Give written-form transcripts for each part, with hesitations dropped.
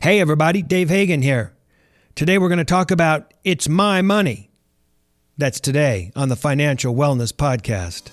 Hey everybody, Dave Hagan here. Today we're going to talk about It's My Money. That's today on the Financial Wellness Podcast.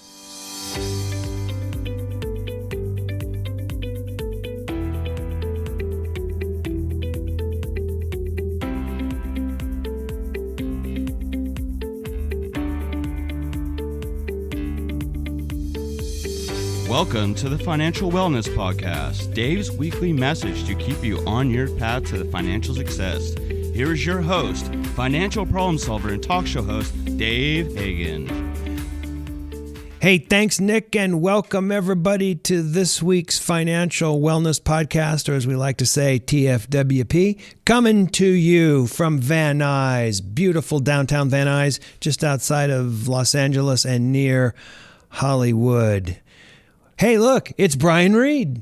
Welcome to the Financial Wellness Podcast, Dave's weekly message to keep you on your path to financial success. Here is your host, financial problem solver and talk show host, Dave Hagan. Hey, thanks, Nick, and welcome everybody to this week's Financial Wellness Podcast, or as we like to say, TFWP, coming to you from Van Nuys, beautiful downtown Van Nuys, just outside of Los Angeles and near Hollywood. Hey, look, it's Brian Reed.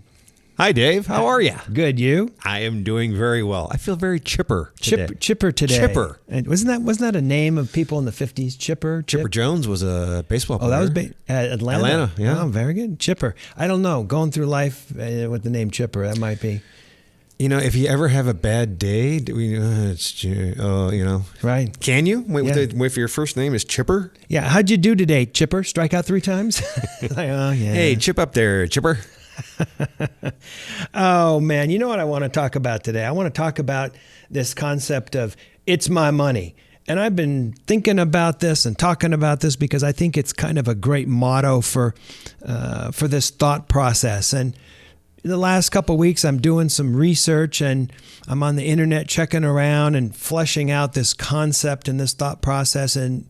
Hi, Dave. How are you? Good, you? I am doing very well. I feel very chipper today. Chipper today. Chipper. And wasn't that a name of people in the 50s? Chipper? Chipper Jones was a baseball player. Oh, that was Atlanta. Atlanta, yeah. Oh, very good. Chipper. I don't know. Going through life with the name Chipper, that might be. You know, if you ever have a bad day, Right. Can you? If your first name is Chipper? Yeah. How'd you do today, Chipper? Strike out 3 times? Like, oh, yeah. Hey, chip up there, Chipper. Oh, man. You know what I want to talk about today? I want to talk about this concept of it's my money. And I've been thinking about this and talking about this because I think it's kind of a great motto for this thought process. And the last couple of weeks, I'm doing some research and I'm on the internet checking around and fleshing out this concept and this thought process. And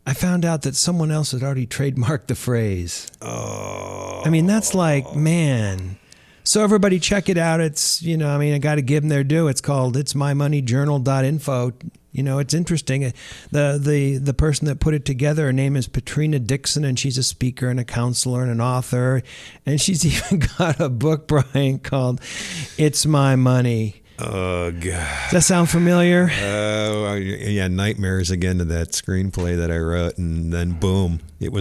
I found out that someone else had already trademarked the phrase. Oh. I mean, that's like, man. So everybody check it out. It's, I got to give them their due. It's called itsmymoneyjournal.info. It's interesting. The person that put it together, her name is Patrina Dixon, and she's a speaker and a counselor and an author. And she's even got a book, Brian, called It's My Money. Oh, God. Does that sound familiar? Oh, yeah, nightmares again to that screenplay that I wrote, and then boom, it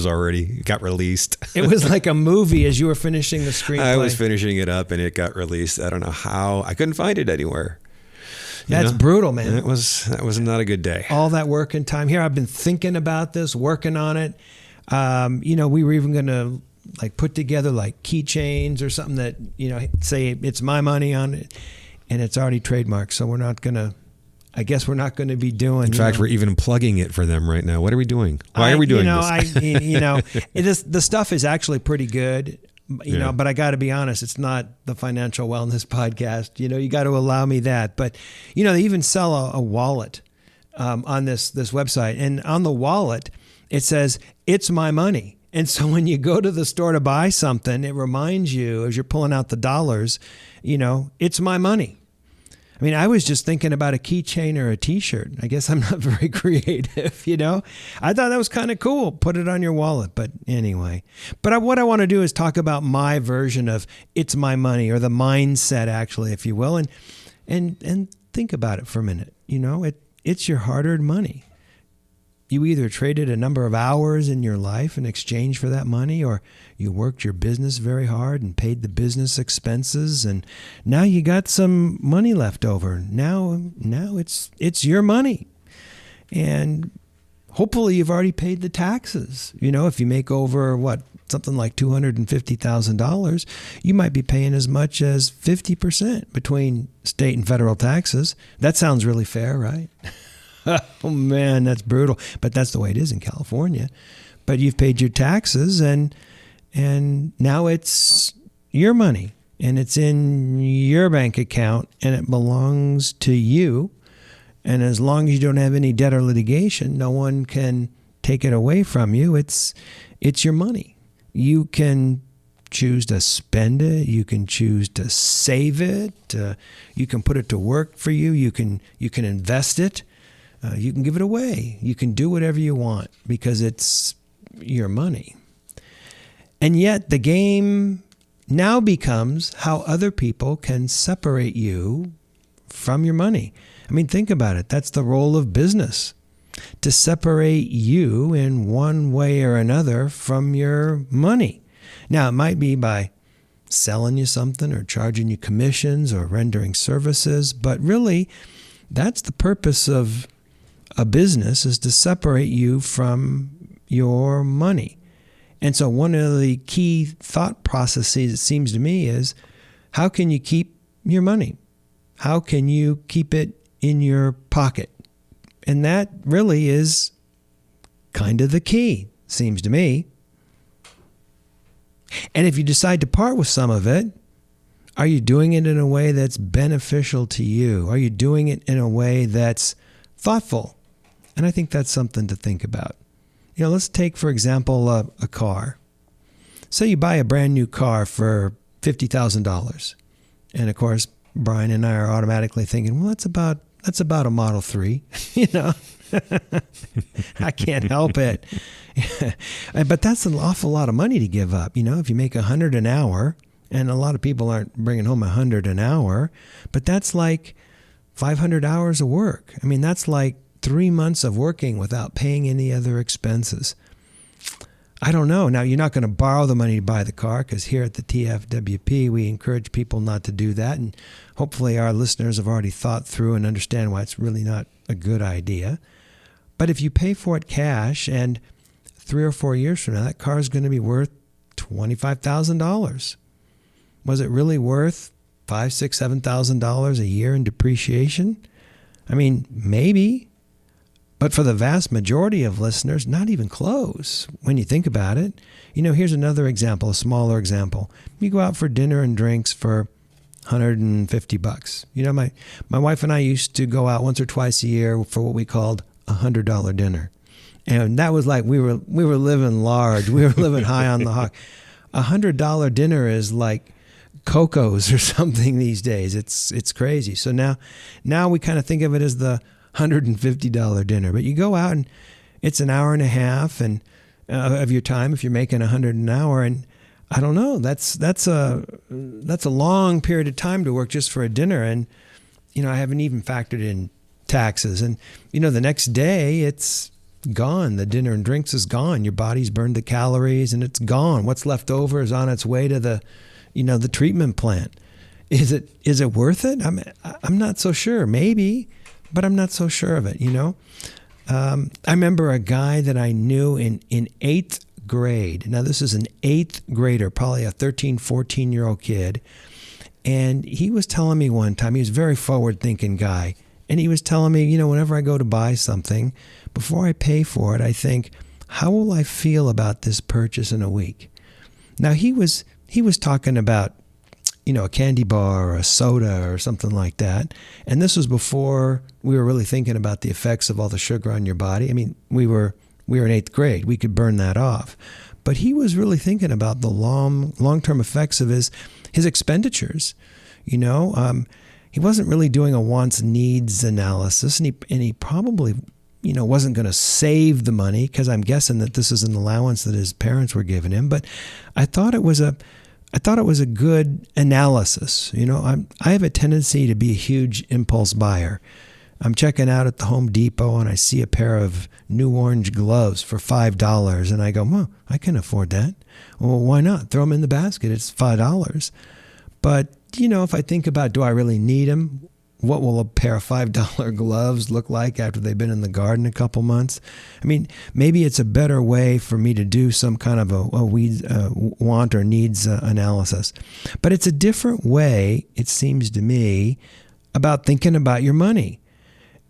got released. It was like a movie as you were finishing the screenplay. I was finishing it up, and it got released. I don't know how. I couldn't find it anywhere. That's brutal, man. That was not a good day. All that work and time here. I've been thinking about this, working on it. We were even going to put together keychains or something that, say it's my money on it. And it's already trademarked, so we're not going to be doing. In fact, we're even plugging it for them right now. What are we doing? Why are we doing this? The stuff is actually pretty good, but I got to be honest, it's not the Financial Wellness Podcast. You got to allow me that. But, they even sell a wallet on this website. And on the wallet, it says, it's my money. And so when you go to the store to buy something, it reminds you as you're pulling out the dollars, it's my money. I mean, I was just thinking about a keychain or a T-shirt. I guess I'm not very creative, I thought that was kind of cool. Put it on your wallet. But anyway, what I want to do is talk about my version of it's my money, or the mindset, actually, if you will, and think about it for a minute. It's your hard-earned money. You either traded a number of hours in your life in exchange for that money, or you worked your business very hard and paid the business expenses, and now you got some money left over. Now it's your money. And hopefully you've already paid the taxes. If you make over something like $250,000, you might be paying as much as 50% between state and federal taxes. That sounds really fair, right? Oh, man, that's brutal. But that's the way it is in California. But you've paid your taxes, and now it's your money, and it's in your bank account, and it belongs to you. And as long as you don't have any debt or litigation, no one can take it away from you. It's your money. You can choose to spend it. You can choose to save it. You can put it to work for you. You can invest it. You can give it away. You can do whatever you want because it's your money. And yet the game now becomes how other people can separate you from your money. I mean, think about it. That's the role of business, to separate you in one way or another from your money. Now, it might be by selling you something or charging you commissions or rendering services. But really, that's the purpose of a business, is to separate you from your money. And so one of the key thought processes, it seems to me, is how can you keep your money? How can you keep it in your pocket? And that really is kind of the key, seems to me. And if you decide to part with some of it, are you doing it in a way that's beneficial to you? Are you doing it in a way that's thoughtful? And I think that's something to think about. Let's take, for example, a car. Say you buy a brand new car for $50,000. And of course, Brian and I are automatically thinking, well, that's about a Model 3, I can't help it. But that's an awful lot of money to give up. If you make $100 an hour, and a lot of people aren't bringing home $100 an hour, but that's like 500 hours of work. I mean, that's like 3 months of working without paying any other expenses. I don't know. Now, you're not going to borrow the money to buy the car, because here at the TFWP, we encourage people not to do that. And hopefully our listeners have already thought through and understand why it's really not a good idea. But if you pay for it cash, and 3 or 4 years from now, that car is going to be worth $25,000. Was it really worth $5,000, $6,000, $7,000 a year in depreciation? I mean, maybe. But for the vast majority of listeners, not even close when you think about it. Here's another example, a smaller example. You go out for dinner and drinks for $150. My wife and I used to go out once or twice a year for what we called $100 dinner. And that was like we were living large. We were living high on the hog. $100 dinner is like Coco's or something these days. It's crazy. So now we kind of think of it as the $150 dinner. But you go out and it's an hour and a half of your time if you're making $100 an hour. And I don't know, that's a long period of time to work just for a dinner. And I haven't even factored in taxes. And the next day it's gone. The dinner and drinks is gone. Your body's burned the calories and it's gone. What's left over is on its way to the treatment plant. Is it worth it? I'm not so sure. Maybe, but I'm not so sure of it. I remember a guy that I knew in 8th grade. Now this is an 8th grader, probably a 13, 14-year-old kid. And he was telling me one time, he was a very forward-thinking guy. And he was telling me, whenever I go to buy something, before I pay for it, I think, how will I feel about this purchase in a week? Now he was talking about, a candy bar or a soda or something like that. And this was before we were really thinking about the effects of all the sugar on your body. I mean, we were in 8th grade. We could burn that off. But he was really thinking about the long-term effects of his expenditures. He wasn't really doing a wants needs analysis, and he probably wasn't going to save the money, because I'm guessing that this is an allowance that his parents were giving him. But I thought it was a good analysis. I have a tendency to be a huge impulse buyer. I'm checking out at the Home Depot and I see a pair of new orange gloves for $5, and I go, well, I can afford that. Well, why not? Throw them in the basket. It's $5. But if I think about, do I really need them? What will a pair of $5 gloves look like after they've been in the garden a couple months? I mean, maybe it's a better way for me to do some kind of a want or needs analysis. But it's a different way, it seems to me, about thinking about your money.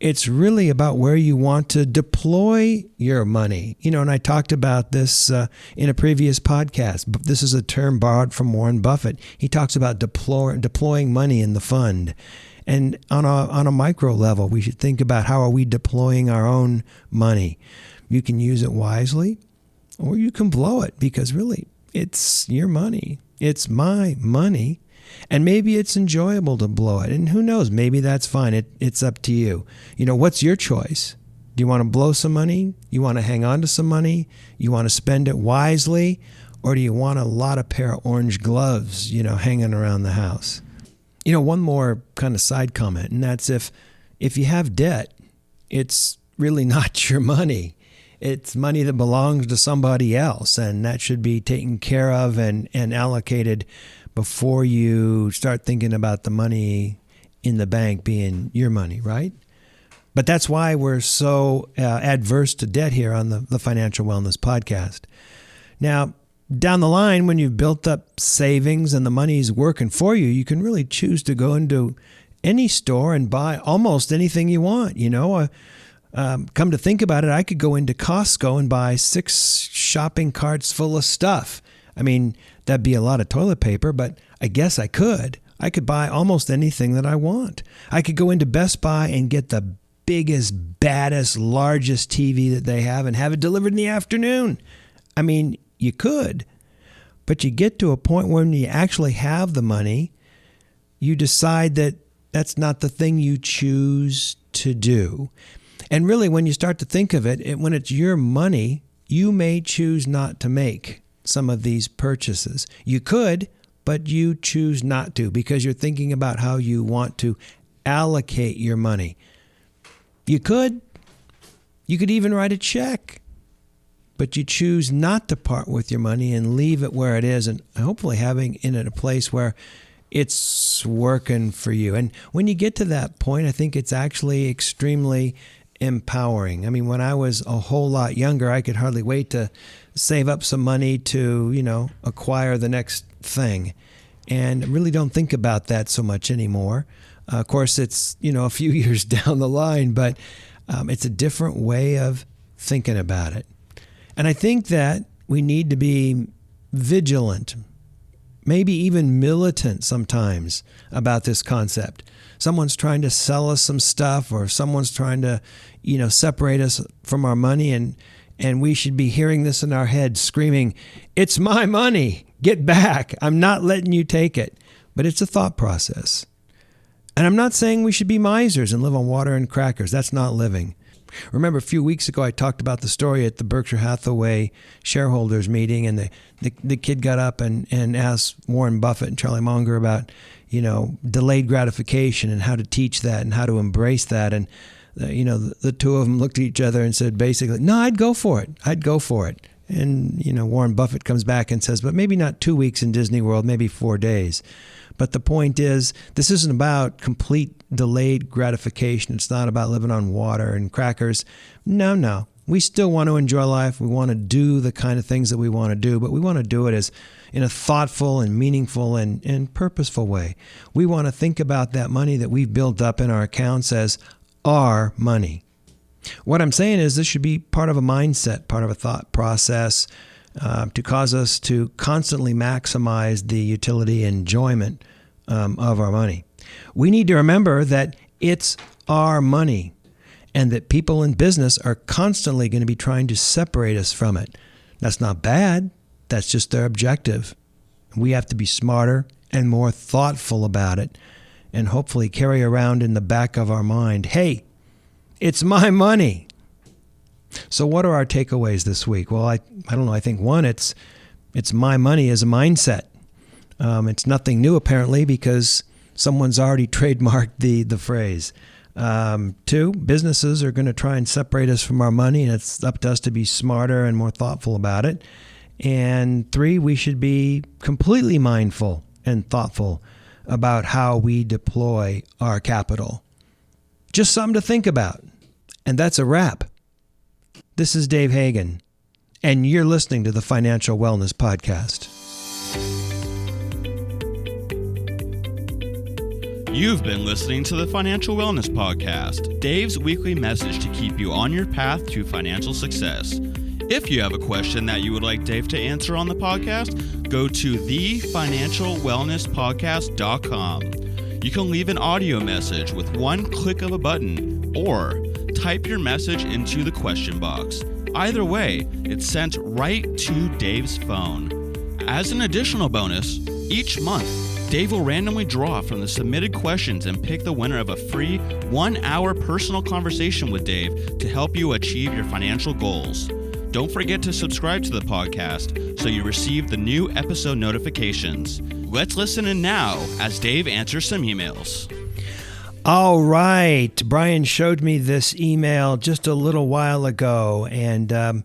It's really about where you want to deploy your money. And I talked about this in a previous podcast, but this is a term borrowed from Warren Buffett. He talks about deploying money in the fund. And on a micro level, we should think about how are we deploying our own money. You can use it wisely, or you can blow it, because really it's your money. It's my money. And maybe it's enjoyable to blow it. And who knows, maybe that's fine. It's up to you. What's your choice? Do you want to blow some money? You want to hang on to some money? You want to spend it wisely? Or do you want a lot of pair of orange gloves, hanging around the house? One more kind of side comment, and that's if you have debt, it's really not your money. It's money that belongs to somebody else, and that should be taken care of and allocated before you start thinking about the money in the bank being your money, right? But that's why we're so adverse to debt here on the Financial Wellness Podcast. Now, down the line, when you've built up savings and the money's working for you, you can really choose to go into any store and buy almost anything you want. Come to think about it, I could go into Costco and buy 6 shopping carts full of stuff. I mean, that'd be a lot of toilet paper, but I guess I could. I could buy almost anything that I want. I could go into Best Buy and get the biggest, baddest, largest TV that they have and have it delivered in the afternoon. I mean, you could, but you get to a point when you actually have the money, you decide that that's not the thing you choose to do. And really, when you start to think of it, when it's your money, you may choose not to make some of these purchases. You could, but you choose not to because you're thinking about how you want to allocate your money. You could even write a check, but you choose not to part with your money and leave it where it is and hopefully having it in a place where it's working for you. And when you get to that point, I think it's actually extremely empowering. I mean, when I was a whole lot younger, I could hardly wait to save up some money to, acquire the next thing. And I really don't think about that so much anymore. Of course, it's, a few years down the line, but it's a different way of thinking about it. And I think that we need to be vigilant, maybe even militant sometimes about this concept. Someone's trying to sell us some stuff or someone's trying to, separate us from our money and we should be hearing this in our head screaming, "It's my money, get back. I'm not letting you take it." But it's a thought process. And I'm not saying we should be misers and live on water and crackers. That's not living. Remember, a few weeks ago, I talked about the story at the Berkshire Hathaway shareholders meeting, and the kid got up and asked Warren Buffett and Charlie Munger about, delayed gratification and how to teach that and how to embrace that. And, the two of them looked at each other and said, basically, "No, I'd go for it. I'd go for it." And, Warren Buffett comes back and says, "But maybe not 2 weeks in Disney World, maybe 4 days." But the point is, this isn't about complete delayed gratification. It's not about living on water and crackers. No. We still want to enjoy life. We want to do the kind of things that we want to do, but we want to do it as in a thoughtful and meaningful and purposeful way. We want to think about that money that we've built up in our accounts as our money. What I'm saying is this should be part of a mindset, part of a thought process, to cause us to constantly maximize the utility and enjoyment of our money. We need to remember that it's our money and that people in business are constantly going to be trying to separate us from it. That's not bad. That's just their objective. We have to be smarter and more thoughtful about it and hopefully carry around in the back of our mind, "Hey, it's my money." So what are our takeaways this week? Well, I don't know. I think one, it's my money as a mindset. It's nothing new apparently because someone's already trademarked the phrase. 2, businesses are going to try and separate us from our money, and it's up to us to be smarter and more thoughtful about it. And 3, we should be completely mindful and thoughtful about how we deploy our capital. Just something to think about. And that's a wrap. This is Dave Hagan, and you're listening to the Financial Wellness Podcast. You've been listening to the Financial Wellness Podcast, Dave's weekly message to keep you on your path to financial success. If you have a question that you would like Dave to answer on the podcast, go to thefinancialwellnesspodcast.com. You can leave an audio message with one click of a button or type your message into the question box. Either way, it's sent right to Dave's phone. As an additional bonus, each month, Dave will randomly draw from the submitted questions and pick the winner of a free 1-hour personal conversation with Dave to help you achieve your financial goals. Don't forget to subscribe to the podcast so you receive the new episode notifications. Let's listen in now as Dave answers some emails. All right. Brian showed me this email just a little while ago, and I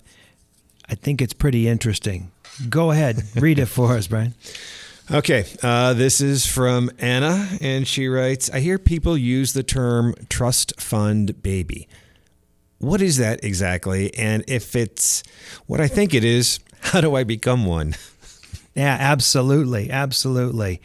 think it's pretty interesting. Go ahead. Read it for us, Brian. Okay, this is from Anna, and she writes, I hear people use the term trust fund baby. What is that exactly? And if it's what I think it is, how do I become one? Yeah, absolutely. Absolutely.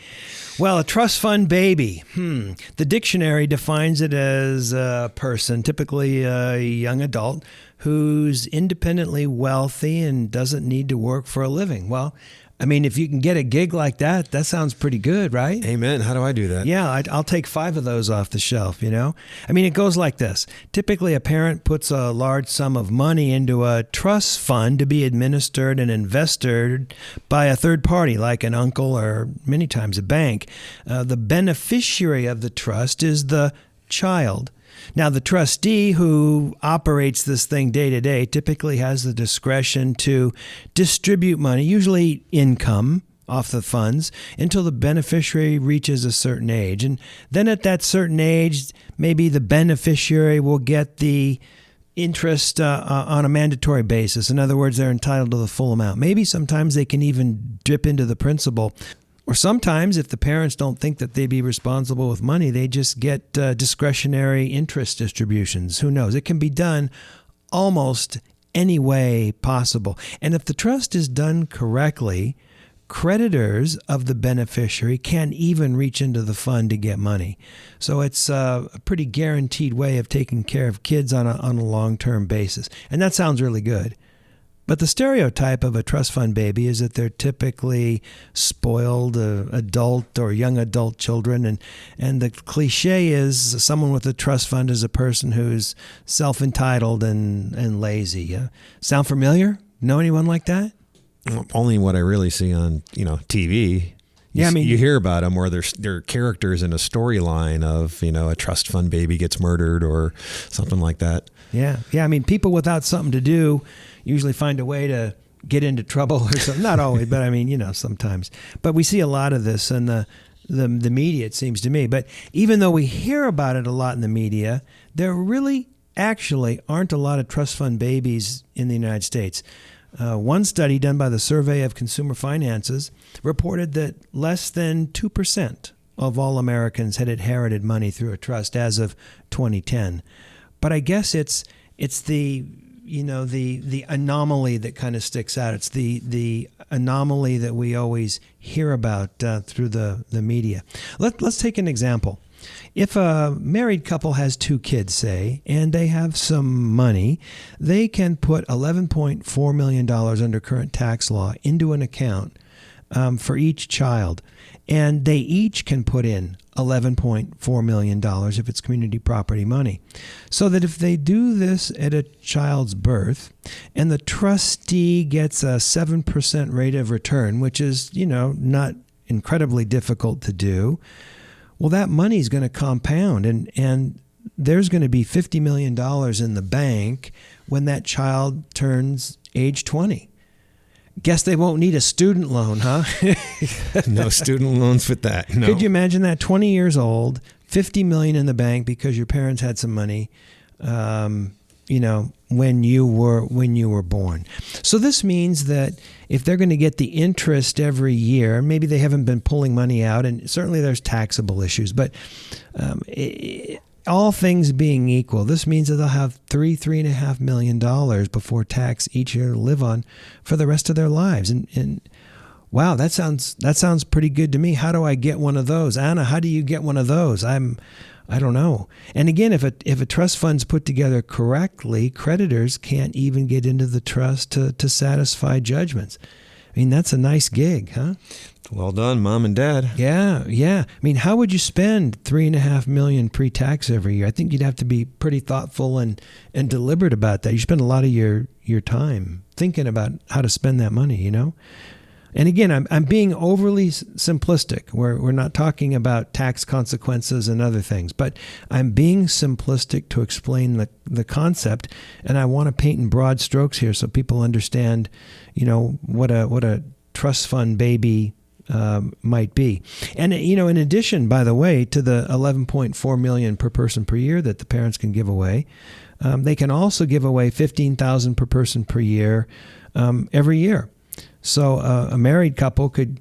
Well, a trust fund baby. The dictionary defines it as a person, typically a young adult, who's independently wealthy and doesn't need to work for a living. Well, I mean, if you can get a gig like that, that sounds pretty good, right? Amen. How do I do that? Yeah, I'll take 5 of those off the shelf, you know? I mean, it goes like this. Typically, a parent puts a large sum of money into a trust fund to be administered and invested by a third party, like an uncle or many times a bank. The beneficiary of the trust is the child. Now, the trustee who operates this thing day to day typically has the discretion to distribute money, usually income, off the funds until the beneficiary reaches a certain age. And then at that certain age, maybe the beneficiary will get the interest on a mandatory basis. In other words, they're entitled to the full amount. Maybe sometimes they can even dip into the principal. Or sometimes, if the parents don't think that they'd be responsible with money, they just get discretionary interest distributions. Who knows? It can be done almost any way possible. And if the trust is done correctly, creditors of the beneficiary can even reach into the fund to get money. So it's a pretty guaranteed way of taking care of kids on a long-term basis. And that sounds really good. But the stereotype of a trust fund baby is that they're typically spoiled adult or young adult children. And the cliche is someone with a trust fund is a person who's self-entitled and lazy. Sound familiar? Know anyone like that? Only what I really see on, TV. You hear about them where they're characters in a storyline of, a trust fund baby gets murdered or something like that. Yeah. I mean, people without something to do usually find a way to get into trouble or something. Not always, but I mean, sometimes. But we see a lot of this in the media, it seems to me. But even though we hear about it a lot in the media, there really actually aren't a lot of trust fund babies in the United States. One study done by the Survey of Consumer Finances reported that less than 2% of all Americans had inherited money through a trust as of 2010. But I guess it's the anomaly that kind of sticks out. It's the anomaly that we always hear about through the media. Let's take an example. If a married couple has 2 kids, say, and they have some money, they can put $11.4 million under current tax law into an account for each child. And they each can put in $11.4 million if it's community property money. So that if they do this at a child's birth and the trustee gets a 7% rate of return, which is, not incredibly difficult to do, well, that money is going to compound and there's going to be $50 million in the bank when that child turns age 20. Guess they won't need a student loan, huh? No student loans with that. No. Could you imagine that? 20 years old, $50 million in the bank because your parents had some money, when you were born. So this means that if they're going to get the interest every year, maybe they haven't been pulling money out, and certainly there's taxable issues, but all things being equal, this means that they'll have $3.5 million before tax each year to live on for the rest of their lives. And wow, that sounds pretty good to me. How do I get one of those? Anna, how do you get one of those? I don't know. And again, if a trust fund's put together correctly, creditors can't even get into the trust to satisfy judgments. I mean, that's a nice gig, huh? Well done, Mom and Dad. Yeah. I mean, how would you spend $3.5 million pre-tax every year? I think you'd have to be pretty thoughtful and deliberate about that. You spend a lot of your time thinking about how to spend that money, And again, I'm being overly simplistic. We're not talking about tax consequences and other things, but I'm being simplistic to explain the concept, and I want to paint in broad strokes here so people understand, what a trust fund baby might be. And in addition, by the way, to the $11.4 million per person per year that the parents can give away, they can also give away $15,000 per person per year every year. So a married couple could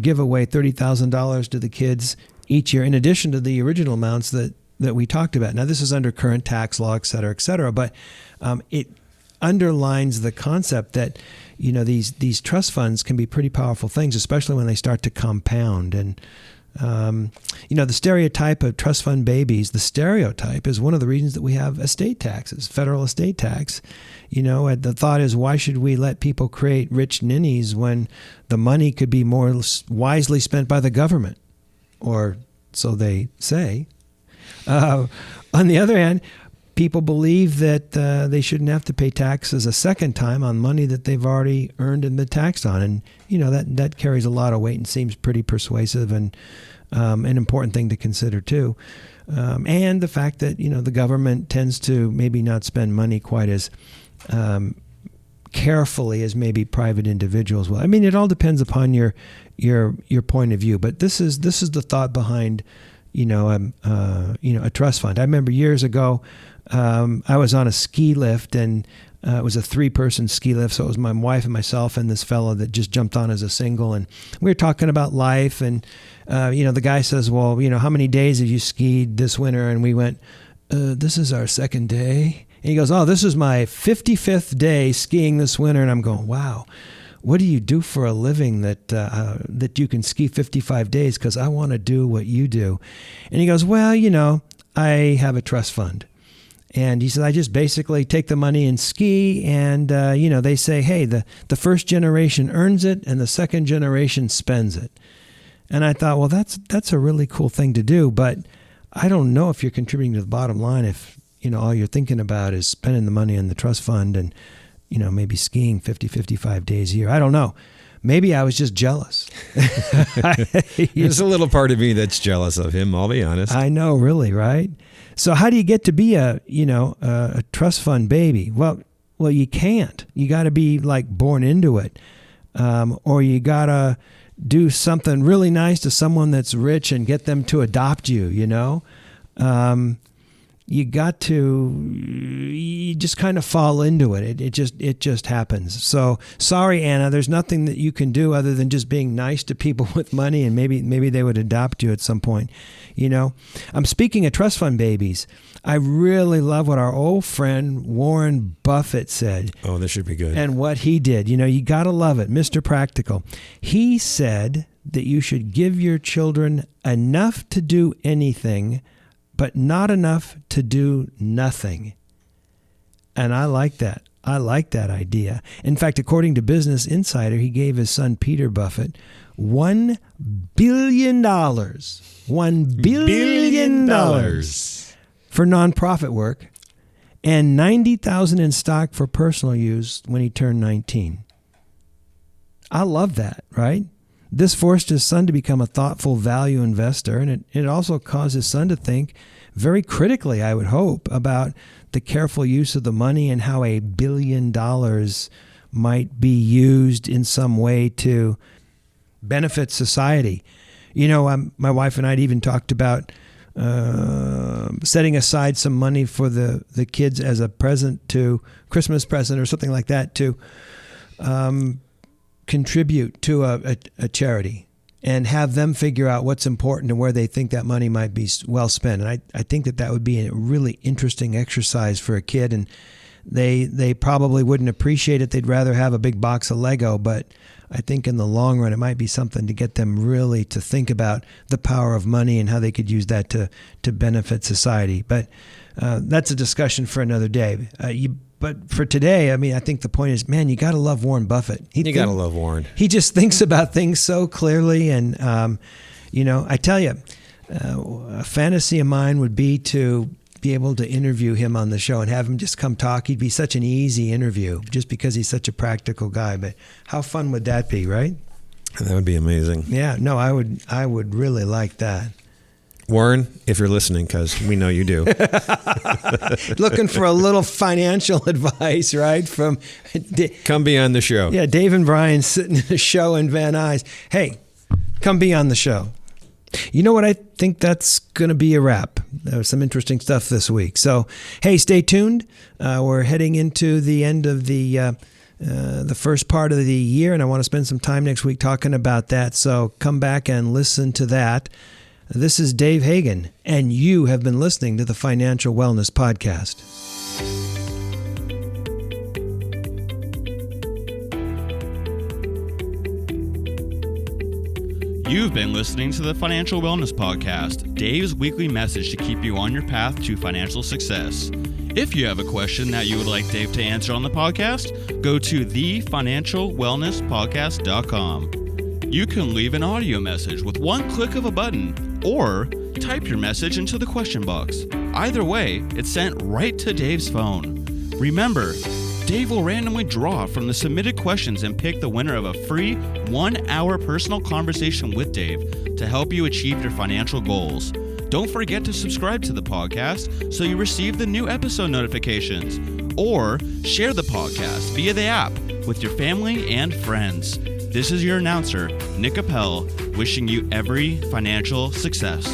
give away $30,000 to the kids each year, in addition to the original amounts that we talked about. Now, this is under current tax law, et cetera, but it underlines the concept that these trust funds can be pretty powerful things, especially when they start to compound. And the stereotype of trust fund babies, the stereotype is one of the reasons that we have estate taxes, federal estate tax. The thought is, why should we let people create rich ninnies when the money could be more wisely spent by the government? Or so they say. On the other hand, people believe that they shouldn't have to pay taxes a second time on money that they've already earned and been taxed on. And, that carries a lot of weight and seems pretty persuasive and an important thing to consider, too. And the fact that, the government tends to maybe not spend money quite as carefully as maybe private individuals will. I mean, it all depends upon your point of view. But this is the thought behind, a trust fund. I remember years ago, I was on a ski lift, and it was a 3-person ski lift. So it was my wife and myself and this fellow that just jumped on as a single. And we were talking about life. And, the guy says, well, how many days have you skied this winter? And we went, this is our second day. And he goes, oh, this is my 55th day skiing this winter. And I'm going, wow, what do you do for a living that you can ski 55 days? Because I want to do what you do. And he goes, well, I have a trust fund. And he said, I just basically take the money and ski. And, they say, hey, the first generation earns it and the second generation spends it. And I thought, well, that's a really cool thing to do. But I don't know if you're contributing to the bottom line if, all you're thinking about is spending the money in the trust fund and, maybe skiing 50, 55 days a year. I don't know. Maybe I was just jealous. There's a little part of me that's jealous of him, I'll be honest. I know, really, right? So how do you get to be a trust fund baby? Well, you can't. You got to be like born into it. Or you got to do something really nice to someone that's rich and get them to adopt you, you just kind of fall into it. It just happens. So sorry, Anna, there's nothing that you can do other than just being nice to people with money, and maybe they would adopt you at some point. I'm speaking of trust fund babies. I really love what our old friend Warren Buffett said. Oh, this should be good. And what he did. You got to love it. Mr. Practical. He said that you should give your children enough to do anything, but not enough to do nothing. And I like that. I like that idea. In fact, according to Business Insider, he gave his son Peter Buffett $1 billion. $1 billion for nonprofit work and $90,000 in stock for personal use when he turned 19. I love that, right? This forced his son to become a thoughtful value investor, and it also caused his son to think very critically, I would hope, about the careful use of the money and how $1 billion might be used in some way to benefit society. My wife and I had even talked about setting aside some money for the kids as a present, to Christmas present or something like that, to contribute to a charity and have them figure out what's important and where they think that money might be well spent. And I think that would be a really interesting exercise for a kid. And they probably wouldn't appreciate it. They'd rather have a big box of Lego. But I think in the long run, it might be something to get them really to think about the power of money and how they could use that to benefit society. But that's a discussion for another day. But for today, I think the point is, man, you got to love Warren Buffett. You got to love Warren. He just thinks about things so clearly. And, I tell you, a fantasy of mine would be to be able to interview him on the show and have him just come talk. He'd be such an easy interview just because he's such a practical guy. But how fun would that be, right? That would be amazing. Yeah, no, I would really like that. Warren, if you're listening, because we know you do. Looking for a little financial advice, right? Come be on the show. Yeah, Dave and Brian sitting in a show in Van Nuys. Hey, come be on the show. You know what? I think that's going to be a wrap. There was some interesting stuff this week. So, hey, stay tuned. We're heading into the end of the the first part of the year, and I want to spend some time next week talking about that. So come back and listen to that. This is Dave Hagan, and you have been listening to the Financial Wellness Podcast. You've been listening to the Financial Wellness Podcast, Dave's weekly message to keep you on your path to financial success. If you have a question that you would like Dave to answer on the podcast, go to thefinancialwellnesspodcast.com. You can leave an audio message with one click of a button, or type your message into the question box. Either way, it's sent right to Dave's phone. Remember, Dave will randomly draw from the submitted questions and pick the winner of a free 1-hour personal conversation with Dave to help you achieve your financial goals. Don't forget to subscribe to the podcast so you receive the new episode notifications, or share the podcast via the app with your family and friends. This is your announcer, Nick Appel, wishing you every financial success.